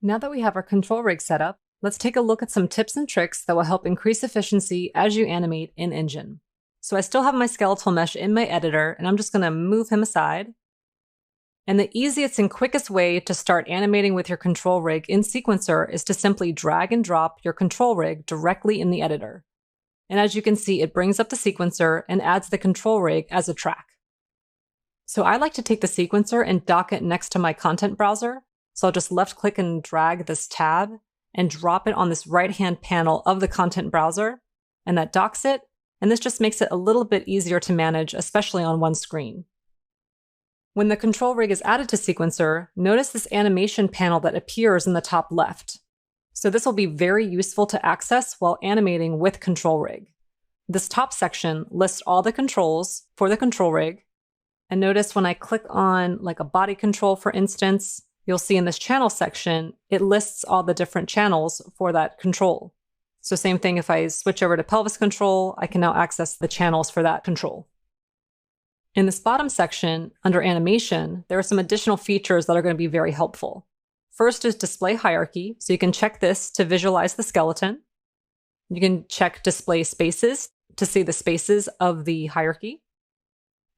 Now that we have our control rig set up, let's take a look at some tips and tricks that will help increase efficiency as you animate in Engine. So I still have my skeletal mesh in my editor, and I'm just going to move him aside. And the easiest and quickest way to start animating with your control rig in Sequencer is to simply drag and drop your control rig directly in the editor. And as you can see, it brings up the Sequencer and adds the control rig as a track. So I like to take the Sequencer and dock it next to my content browser. So I'll just left click and drag this tab and drop it on this right-hand panel of the content browser, and that docks it. And this just makes it a little bit easier to manage, especially on one screen. When the control rig is added to Sequencer, notice this animation panel that appears in the top left. So this will be very useful to access while animating with control rig. This top section lists all the controls for the control rig. And notice when I click on like a body control, for instance, you'll see in this channel section, it lists all the different channels for that control. So same thing, if I switch over to pelvis control, I can now access the channels for that control. In this bottom section, under animation, there are some additional features that are going to be very helpful. First is display hierarchy, so you can check this to visualize the skeleton. You can check display spaces to see the spaces of the hierarchy.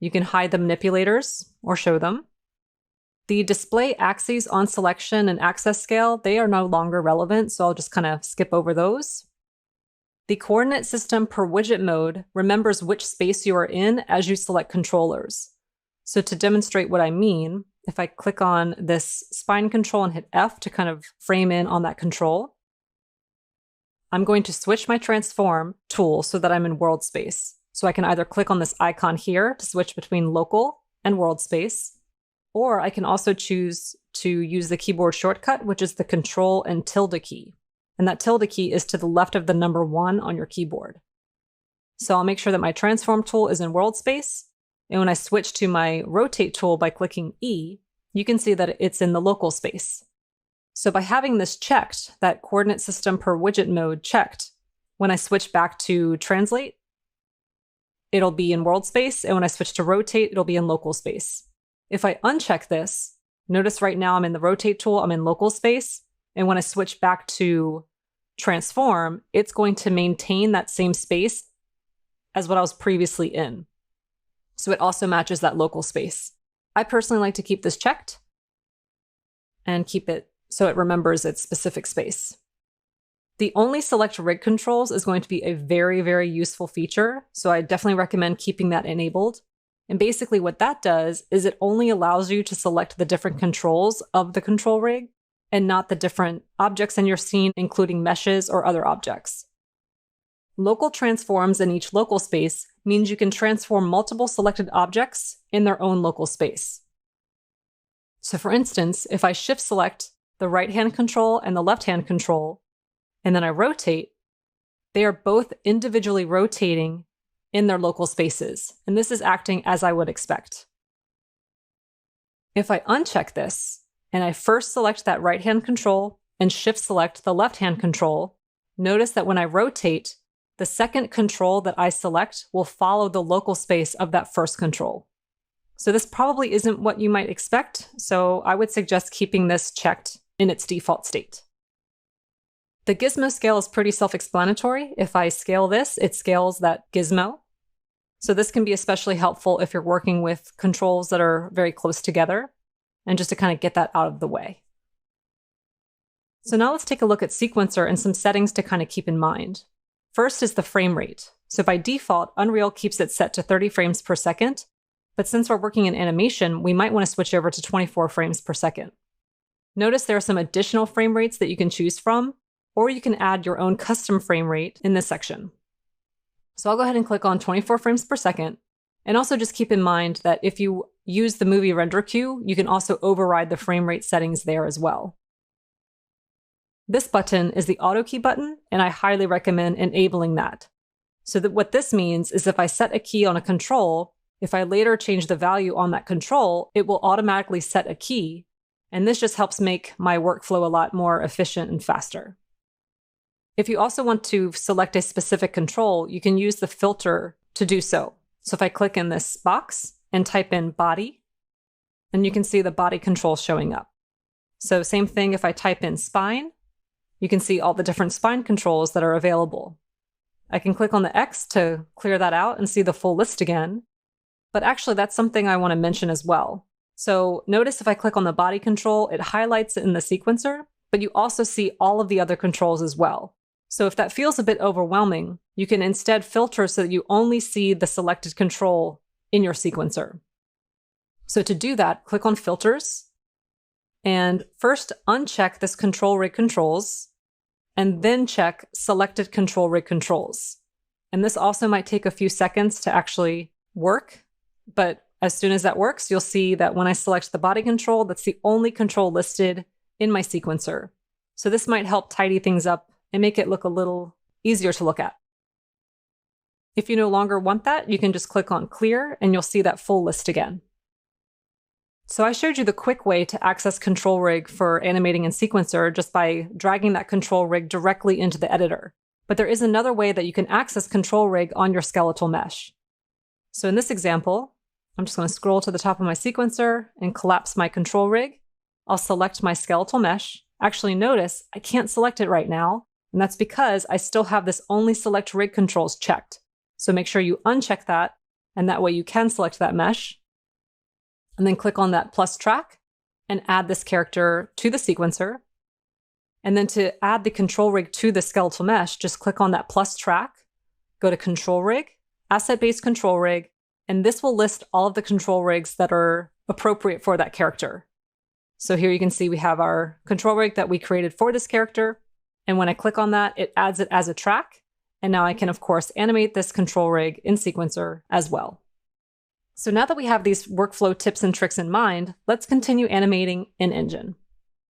You can hide the manipulators or show them. The display axes on selection and access scale, they are no longer relevant, so I'll just kind of skip over those. The coordinate system per widget mode remembers which space you are in as you select controllers. So to demonstrate what I mean, if I click on this spine control and hit F to kind of frame in on that control, I'm going to switch my transform tool so that I'm in world space. So I can either click on this icon here to switch between local and world space, or I can also choose to use the keyboard shortcut, which is the Control and tilde key. And that tilde key is to the left of the number 1 on your keyboard. So I'll make sure that my transform tool is in world space. And when I switch to my rotate tool by clicking E, you can see that it's in the local space. So by having this checked, that coordinate system per widget mode checked, when I switch back to translate, it'll be in world space. And when I switch to rotate, it'll be in local space. If I uncheck this, notice right now I'm in the rotate tool, I'm in local space. And when I switch back to transform, it's going to maintain that same space as what I was previously in. So it also matches that local space. I personally like to keep this checked and keep it so it remembers its specific space. The only select rig controls is going to be a very, very useful feature. So I definitely recommend keeping that enabled. And basically what that does is it only allows you to select the different controls of the control rig and not the different objects in your scene, including meshes or other objects. Local transforms in each local space means you can transform multiple selected objects in their own local space. So for instance, if I shift select the right-hand control and the left-hand control, and then I rotate, they are both individually rotating in their local spaces. And this is acting as I would expect. If I uncheck this, and I first select that right-hand control and shift select the left-hand control, notice that when I rotate, the second control that I select will follow the local space of that first control. So this probably isn't what you might expect, so I would suggest keeping this checked in its default state. The gizmo scale is pretty self-explanatory. If I scale this, it scales that gizmo. So this can be especially helpful if you're working with controls that are very close together, and just to kind of get that out of the way. So now let's take a look at Sequencer and some settings to kind of keep in mind. First is the frame rate. So by default, Unreal keeps it set to 30 frames per second, but since we're working in animation, we might want to switch over to 24 frames per second. Notice there are some additional frame rates that you can choose from, or you can add your own custom frame rate in this section. So I'll go ahead and click on 24 frames per second. And also just keep in mind that if you use the movie render queue, you can also override the frame rate settings there as well. This button is the auto key button, and I highly recommend enabling that. So that what this means is if I set a key on a control, if I later change the value on that control, it will automatically set a key. And this just helps make my workflow a lot more efficient and faster. If you also want to select a specific control, you can use the filter to do so. So if I click in this box and type in body, and you can see the body control showing up. So same thing if I type in spine, you can see all the different spine controls that are available. I can click on the X to clear that out and see the full list again. But actually, that's something I want to mention as well. So notice if I click on the body control, it highlights it in the sequencer, but you also see all of the other controls as well. So if that feels a bit overwhelming, you can instead filter so that you only see the selected control in your sequencer. So to do that, click on Filters, and first uncheck this Control Rig Controls, and then check Selected Control Rig Controls. And this also might take a few seconds to actually work, but as soon as that works, you'll see that when I select the body control, that's the only control listed in my sequencer. So this might help tidy things up and make it look a little easier to look at. If you no longer want that, you can just click on Clear and you'll see that full list again. So I showed you the quick way to access Control Rig for animating in Sequencer just by dragging that Control Rig directly into the editor. But there is another way that you can access Control Rig on your skeletal mesh. So in this example, I'm just going to scroll to the top of my sequencer and collapse my Control Rig. I'll select my skeletal mesh. Actually, notice I can't select it right now, and that's because I still have this Only Select Rig Controls checked. So make sure you uncheck that, and that way you can select that mesh. And then click on that plus track and add this character to the sequencer. And then to add the Control Rig to the skeletal mesh, just click on that plus track, go to Control Rig, Asset-Based Control Rig, and this will list all of the control rigs that are appropriate for that character. So here you can see we have our control rig that we created for this character. And when I click on that, it adds it as a track. And now I can, of course, animate this control rig in Sequencer as well. So now that we have these workflow tips and tricks in mind, let's continue animating in Engine.